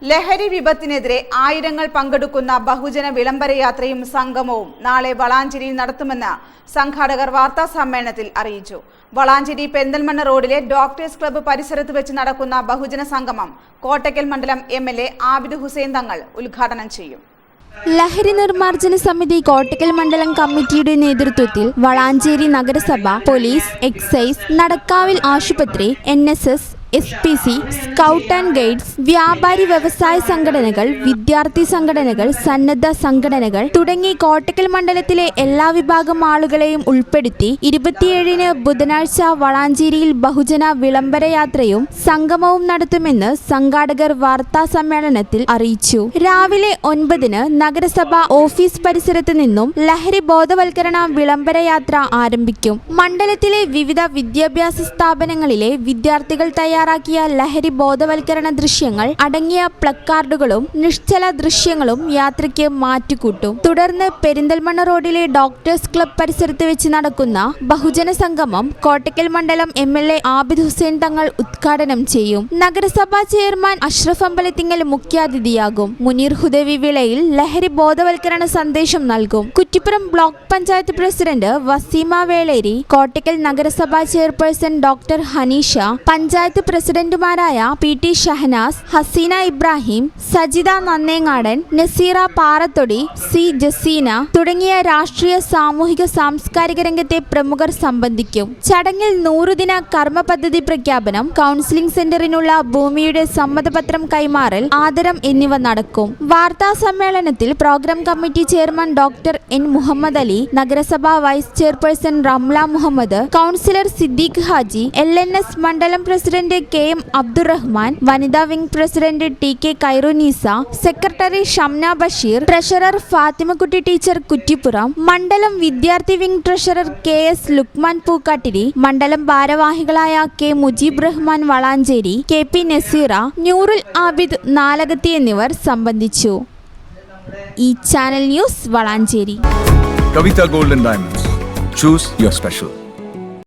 ലഹരി വിപത്തിനെതിരെ ആയിരങ്ങൾ പങ്കെടുക്കുന്ന ബഹുജന വിളംബരയാത്രയും സംഗമവും നാളെ വളാഞ്ചേരിയിൽ നടത്തുമെന്ന് സംഘാടകർ വാർത്താ സമ്മേളനത്തിൽ അറിയിച്ചു. വളാഞ്ചേരി പെരിന്തൽമണ്ണ റോഡിലെ ഡോക്ടേഴ്സ് ക്ലബ്ബ് പരിസരത്ത് വെച്ച് നടക്കുന്ന ബഹുജന സംഗമം കോട്ടയ്ക്കൽ മണ്ഡലം MLA ആബിദ് ഹുസൈൻ തങ്ങൾ ഉദ്ഘാടനം ചെയ്യും. ലഹരി നിർമ്മാർജ്ജന സമിതി കോട്ടയ്ക്കൽ മണ്ഡലം കമ്മിറ്റിയുടെ നേതൃത്വത്തിൽ വളാഞ്ചേരി നഗരസഭ, പോലീസ്, എക്സൈസ്, നടക്കാവിൽ ആശുപത്രി, NSS, SPC, scout and guides, വ്യാപാരി വ്യവസായ സംഘടനകൾ, വിദ്യാർത്ഥി സംഘടനകൾ, സന്നദ്ധ സംഘടനകൾ തുടങ്ങി കോട്ടയ്ക്കൽ മണ്ഡലത്തിലെ എല്ലാ വിഭാഗം ആളുകളെയും ഉൾപ്പെടുത്തി 27-ന് ബുധനാഴ്ച വളാഞ്ചേരിയിൽ ബഹുജന വിളംബരയാത്രയും സംഗമവും നടത്തുമെന്ന് സംഘാടകർ വാർത്താ സമ്മേളനത്തിൽ അറിയിച്ചു. രാവിലെ 9-ന് നഗരസഭ ഓഫീസ് പരിസരത്ത് നിന്നും ലഹരി ബോധവൽക്കരണ വിളംബരയാത്ര ആരംഭിക്കും. മണ്ഡലത്തിലെ വിവിധ വിദ്യാഭ്യാസ സ്ഥാപനങ്ങളിലെ വിദ്യാർത്ഥികൾ തയ്യാറാക്കിയ ലഹരി ബോധവൽക്കരണ ദൃശ്യങ്ങൾ അടങ്ങിയ പ്ലക്കാർഡുകളും നിശ്ചല ദൃശ്യങ്ങളും യാത്രയ്ക്ക് മാറ്റുകൂട്ടും. തുടർന്ന് പെരിന്തൽമണ്ണ റോഡിലെ ഡോക്ടേഴ്സ് ക്ലബ്ബ് പരിസരത്ത് വെച്ച് നടക്കുന്ന ബഹുജന സംഗമം കോട്ടയ്ക്കൽ മണ്ഡലം MLA ആബിദ് ഹുസൈൻ തങ്ങൾ ഉദ്ഘാടനം ചെയ്യും. നഗരസഭാ ചെയർമാൻ അഷ്റഫ് അമ്പലത്തിങ്ങൽ മുഖ്യാതിഥിയാകും. മുനീർ ഹുദവി വിളയിൽ ലഹരി ബോധവൽക്കരണ സന്ദേശം നൽകും. കുറ്റിപ്പുറം ബ്ലോക്ക് പഞ്ചായത്ത് പ്രസിഡന്റ് വസീമ വേളേരി, കോട്ടയ്ക്കൽ നഗരസഭാ ചെയർപേഴ്സൺ ഡോക്ടർ ഹനീഷ, പഞ്ചായത്ത് പ്രസിഡന്റുമാരായ PT ഷഹനാസ്, ഹസീന ഇബ്രാഹിം, സജിത നന്നേങ്ങാടൻ, നസീറ പാറത്തൊടി, C ജസീന തുടങ്ങിയ രാഷ്ട്രീയ, സാമൂഹിക, സാംസ്കാരിക രംഗത്തെ പ്രമുഖർ സംബന്ധിക്കും. ചടങ്ങിൽ 100 ദിന കർമ്മ പദ്ധതി പ്രഖ്യാപനം, കൗൺസിലിംഗ് സെന്ററിനുള്ള ഭൂമിയുടെ സമ്മതപത്രം കൈമാറൽ, ആദരം എന്നിവ നടക്കും. വാർത്താ സമ്മേളനത്തിൽ program committee chairman doctor N Muhammad Ali, നഗരസഭാ vice chairperson Ramla Muhammad, councillor Siddique Haji, LNS മണ്ഡലം പ്രസിഡന്റ് KM അബ്ദുറഹ്മാൻ, വനിതാ wing president TK Khairunnisa, secretary Shamna Basheer, treasurer Fathimakutty teacher Kuttippuram, മണ്ഡലം വിദ്യാർത്ഥി wing treasurer KS Luqman Pookkattiri, മണ്ഡലം ഭാരവാഹികളായ K മുജീബ് റഹ്മാൻ വളാഞ്ചേരി, KP നസീറ, ന്യൂറുൽ ആബിദ് നാലകത്തി എന്നിവർ സംബന്ധിച്ചു. ഈ channel news Valanchery. Kavita Gold and Diamonds. Choose your special.